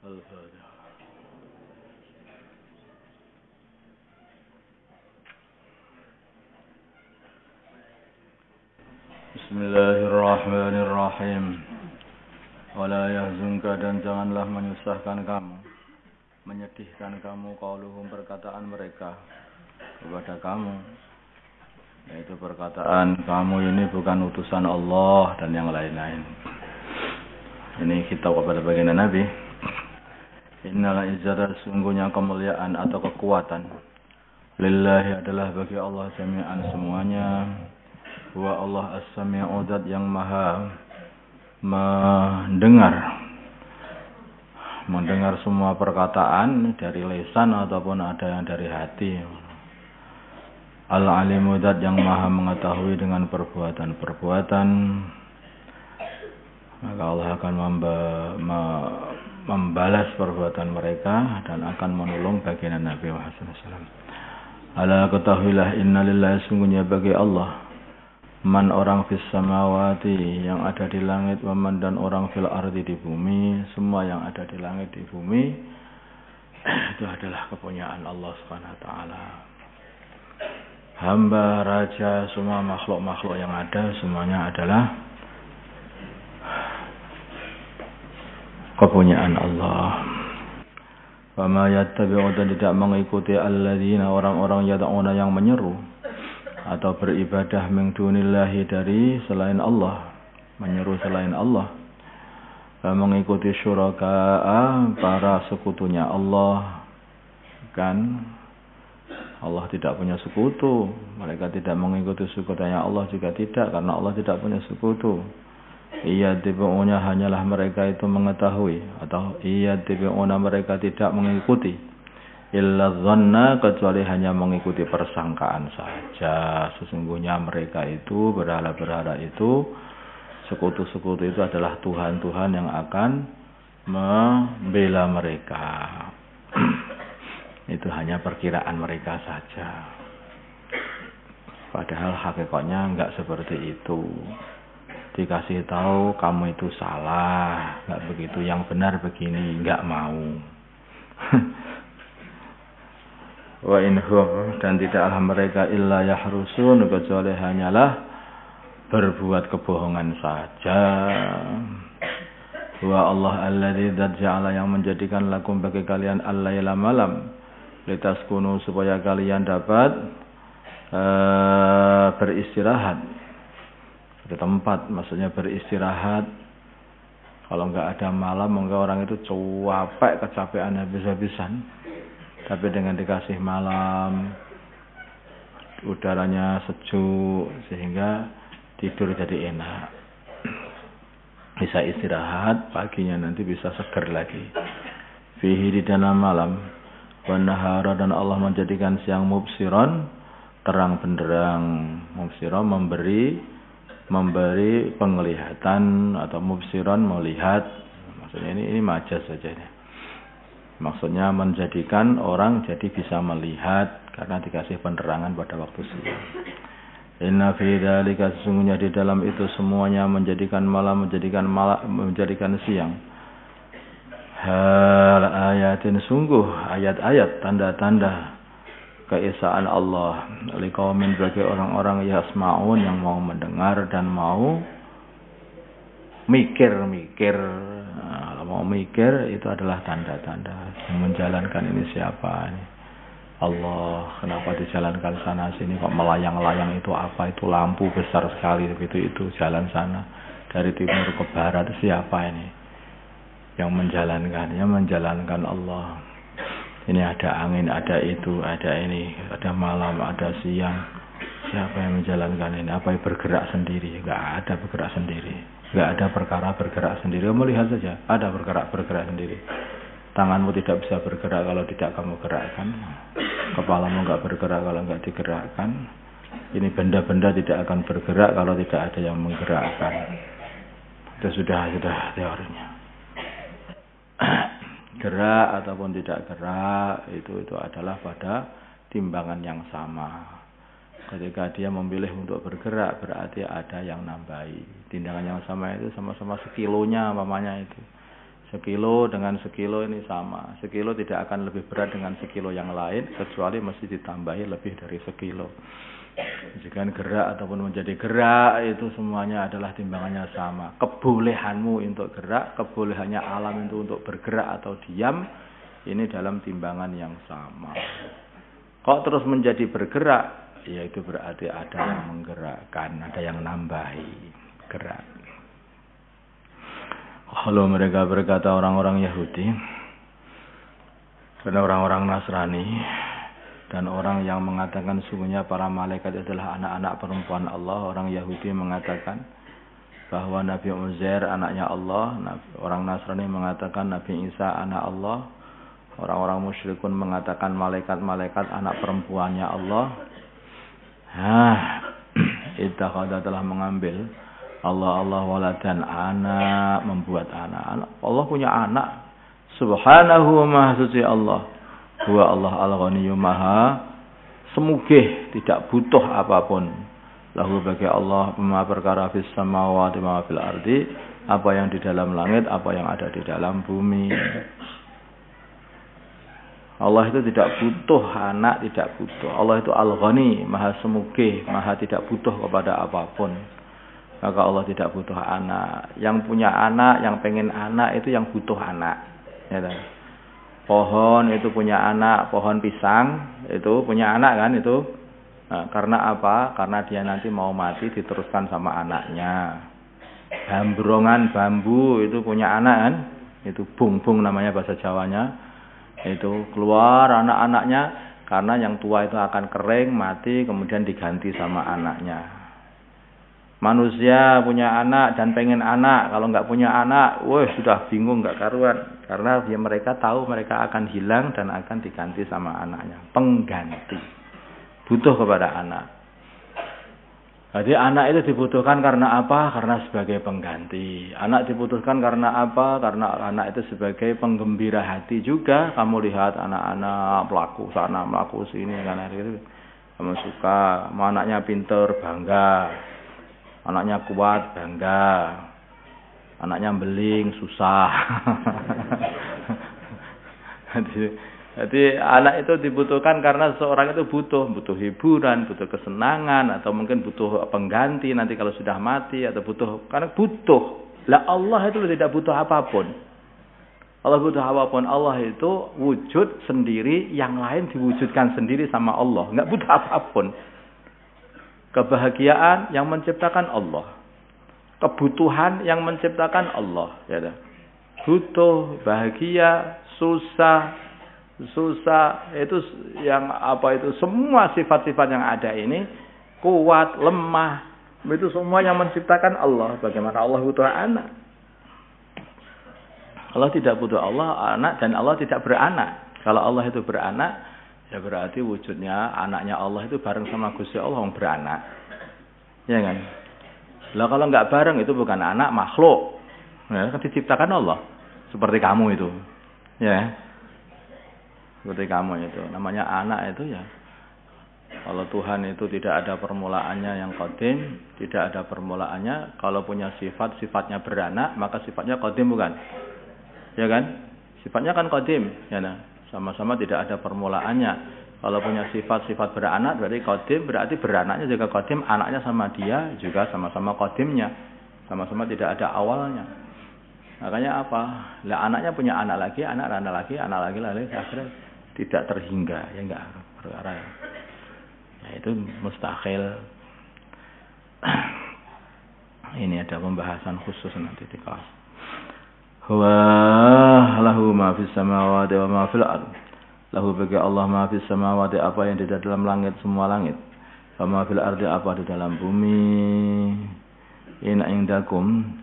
الفاتحة. Bismillahirrahmanirrahim. Wala yahzunka, dan janganlah menyusahkan kamu, menyedihkan kamu, qauluhum, perkataan mereka kepada kamu, yaitu perkataan kamu ini bukan utusan Allah dan yang lain-lain. Ini kitab kepada baginda Nabi. Innal izzata, sungguhnya kemuliaan atau kekuatan, lillahi adalah bagi Allah jami'an semuanya. Wa Allah as-sami'u, zat yang maha mendengar semua perkataan dari lisan ataupun ada yang dari hati. Al-alimu, zat yang maha mengetahui dengan perbuatan-perbuatan. Maka Allah akan membalas perbuatan mereka dan akan menolong baginda Nabi Muhammad SAW. Ala ketahuilah, innalillahi, sungguhnya bagi Allah, man orang fis samawati, yang ada di langit, wa man, dan orang fil ardi, di bumi. Semua yang ada di langit, di bumi, itu adalah kepunyaan Allah Subhanahu wa taala. Hamba, raja, semua makhluk-makhluk yang ada, semuanya adalah kepunyaan Allah. Wa ma yattabi'u, dan tidak mengikuti alladzina, orang-orang, yad'una, yang menyeru atau beribadah, min dunillahi, dari selain Allah, menyeru selain Allah. Mengikuti syuraka'a, para sekutunya Allah. Kan Allah tidak punya sekutu, mereka tidak mengikuti sekutunya Allah juga tidak, karena Allah tidak punya sekutu. Iya tibu'una, hanyalah mereka itu mengetahui, atau iya tibu'una, mereka tidak mengikuti, illa dhanna, kecuali hanya mengikuti persangkaan saja. Sesungguhnya mereka itu, berhala-berhala itu, sekutu-sekutu itu adalah Tuhan-Tuhan yang akan membela mereka. Itu hanya perkiraan mereka saja. Padahal hakikatnya enggak seperti itu. Dikasih tahu kamu itu salah, enggak begitu, yang benar begini, enggak mau. Wa inhum, dan tidaklah mereka illa yahrusun, kecuali hanyalah berbuat kebohongan saja. Wa Allah alladzi, zat ja'ala, yang menjadikan lakum bagi kalian al-laila, malam, litaskunu, supaya kalian dapat beristirahat di tempat, maksudnya beristirahat. Kalau enggak ada malam, maka orang itu capek, kecapean habis-habisan. Tapi dengan dikasih malam, udaranya sejuk, sehingga tidur jadi enak, bisa istirahat, paginya nanti bisa seger lagi. Fihi, di dalam malam, wa nahara, dan Allah menjadikan siang, mubsiron, terang benderang. Mubsiron, memberi penglihatan, atau mubsiron, melihat. Maksudnya ini majas saja ini. Maksudnya menjadikan orang jadi bisa melihat karena dikasih penerangan pada waktu siang. Inna fi dzalika, sesungguhnya di dalam itu semuanya, menjadikan malam, menjadikan siang, hal ayatin, sungguh ayat-ayat, tanda-tanda keesaan Allah, liqaumin, bagi orang-orang, yasma'un, yang mau mendengar dan mau mikir-mikir. Mau mikir, itu adalah tanda-tanda. Yang menjalankan ini siapa ini? Allah. Kenapa dijalankan sana sini kok melayang-layang, itu apa? Itu lampu besar sekali, itu jalan sana dari timur ke barat. Siapa ini yang menjalankan? Yang menjalankan Allah. Ini ada angin, ada itu, ada ini, ada malam, ada siang. Siapa yang menjalankan ini? Apa yang bergerak sendiri? Enggak ada bergerak sendiri. Enggak ada perkara bergerak sendiri. Kamu lihat saja, ada bergerak sendiri. Tanganmu tidak bisa bergerak kalau tidak kamu gerakkan. Kepalamu enggak bergerak kalau enggak digerakkan. Ini benda-benda tidak akan bergerak kalau tidak ada yang menggerakkan. Itu sudah teorinya. Gerak ataupun tidak gerak, itu adalah pada timbangan yang sama. Ketika dia memilih untuk bergerak, berarti ada yang nambahi. Timbangan yang sama itu sama-sama sekilonya, umpamanya itu. Sekilo dengan sekilo ini sama. Sekilo tidak akan lebih berat dengan sekilo yang lain, kecuali mesti ditambahi lebih dari sekilo. Jika gerak ataupun menjadi gerak, itu semuanya adalah timbangannya sama. Kebolehanmu untuk gerak, kebolehannya alam itu untuk bergerak atau diam, ini dalam timbangan yang sama. Kok terus menjadi bergerak, ya itu berarti ada yang menggerakkan, ada yang nambahi gerak. Kalau mereka berkata orang-orang Yahudi dan orang-orang Nasrani dan orang yang mengatakan sungguhnya para malaikat adalah anak-anak perempuan Allah, orang Yahudi mengatakan bahwa Nabi Uzair anaknya Allah, orang Nasrani mengatakan Nabi Isa anak Allah, orang-orang musyrikun mengatakan malaikat-malaikat anak perempuannya Allah. Ittakhadha telah mengambil Allah waladan, anak, membuat anak. Allah punya anak. Subhanahu maha suci Allah. Huwa Allah al-Ghaniyyu maha semugih, tidak butuh apapun. Lahu bagi Allah ma perkara fis samawati wa fil ardi, apa yang di dalam langit, apa yang ada di dalam bumi. Allah itu tidak butuh anak, tidak butuh. Allah itu al-Ghani, maha semugih, maha tidak butuh kepada apapun. Maka Allah tidak butuh anak. Yang punya anak, yang pengen anak itu yang butuh anak. Ya, pohon itu punya anak, pohon pisang itu punya anak kan itu. Nah, karena apa? Karena dia nanti mau mati diteruskan sama anaknya. Bambrongan bambu itu punya anak kan? Itu bungbung namanya bahasa Jawanya. Itu keluar anak-anaknya karena yang tua itu akan kering, mati, kemudian diganti sama anaknya. Manusia punya anak dan pengen anak. Kalau nggak punya anak, wah sudah bingung, nggak karuan. Karena ya mereka tahu mereka akan hilang dan akan diganti sama anaknya. Pengganti. Butuh kepada anak. Jadi anak itu dibutuhkan karena apa? Karena sebagai pengganti. Anak dibutuhkan karena apa? Karena anak itu sebagai penggembira hati juga. Kamu lihat anak-anak pelaku sana, pelaku sini, kan itu. Kamu suka, mau anaknya pinter, bangga. Anaknya kuat, bangga. Anaknya beling, susah. Jadi anak itu dibutuhkan karena seorang itu butuh hiburan, butuh kesenangan, atau mungkin butuh pengganti nanti kalau sudah mati, atau karena butuh. Lah Allah itu tidak butuh apapun. Allah butuh apapun. Allah itu wujud sendiri, yang lain diwujudkan sendiri sama Allah. Enggak butuh apapun. Kebahagiaan yang menciptakan Allah. Kebutuhan yang menciptakan Allah. Ya, butuh, bahagia, susah itu yang apa itu semua sifat-sifat yang ada ini, kuat, lemah, itu semua yang menciptakan Allah. Bagaimana Allah butuh anak? Allah tidak butuh anak dan Allah tidak beranak. Kalau Allah itu beranak, ya berarti wujudnya anaknya Allah itu bareng sama Gusti Allah yang beranak. Ya kan? Lah kalau enggak bareng itu bukan anak, makhluk. Ya, kan diciptakan Allah. Seperti kamu itu. Ya. Seperti kamu itu. Namanya anak itu ya. Kalau Tuhan itu tidak ada permulaannya yang qadim, tidak ada permulaannya, kalau punya sifatnya beranak, maka sifatnya qadim bukan? Ya kan? Sifatnya kan qadim, ya nah. Sama-sama tidak ada permulaannya. Kalau punya sifat beranak berarti qadim, berarti beranaknya juga qadim, anaknya sama dia juga sama-sama qadimnya. Sama-sama tidak ada awalnya. Makanya apa? Lah anaknya punya anak lagi, anak lagi, akhirnya tidak terhingga, ya enggak perkara. Ya itu mustahil. Ini ada pembahasan khusus nanti di kelas. Huwa lahu ma fis samawati wa ma fil ardh. Lahu bagi Allah ma fis samawati, apa yang di dalam langit, semua langit. Wa ma fil ardi, apa di dalam bumi. In indakum,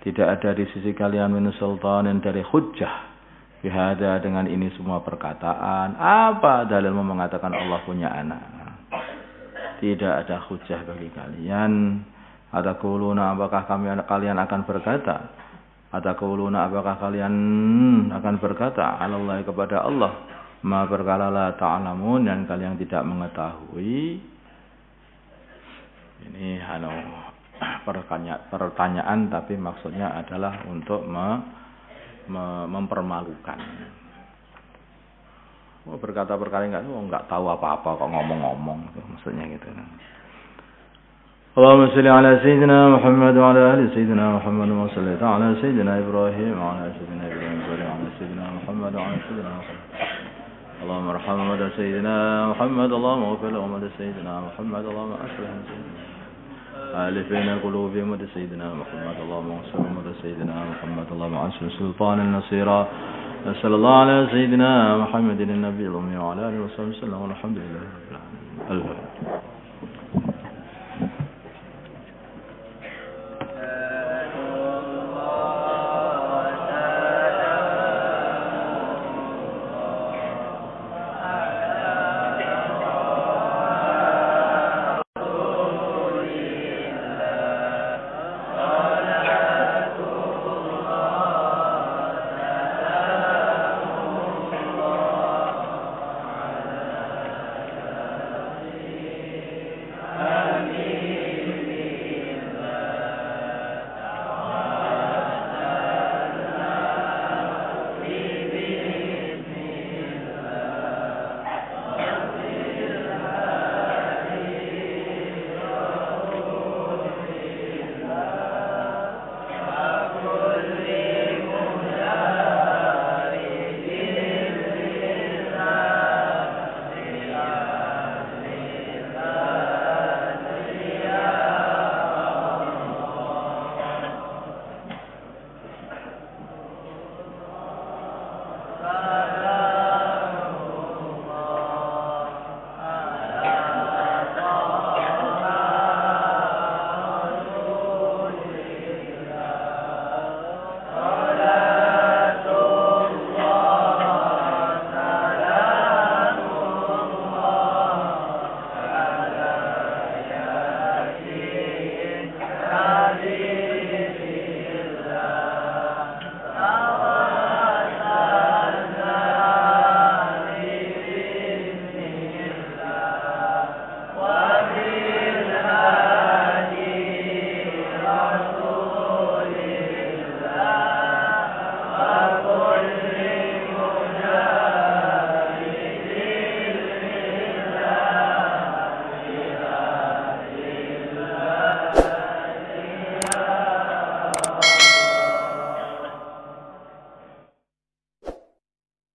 tidak ada di sisi kalian min sultanin, dari hujjah. Bihada, dengan ini semua perkataan. Apa dalilmu mengatakan Allah punya anak? Tidak ada hujjah bagi kalian. Atakuluna, apakah kalian akan berkata? Atakuluna, apakah kalian akan berkata? Allah, kepada Allah. Ma perkara la ta'lamun, dan kalian tidak mengetahui. Ini pertanyaan, tapi maksudnya adalah untuk mempermalukan. Berkata perkara enggak tahu apa-apa kok ngomong-ngomong, maksudnya gitu. Allahumma shalli ala sayyidina Muhammad wa ala ali sayyidina Muhammad wa salli ala sayyidina Ibrahim wa ala sayyidina Ibrahim wa ala sayyidina Muhammad wa ala sayyidina Muhammad. Allahumma arham wa sayyidina Muhammad, Allahumma ighfir lahu wa sayyidina Muhammad, Allahumma aslih ألف بين قلوبهم سيدنا محمد، اللهم انصرهم سيدنا محمد، اللهم انصر سلطانا نصيرا. صلى الله على سيدنا محمد النبي الأمي وعلى آله وصحبه وسلم والحمد لله رب العالمين.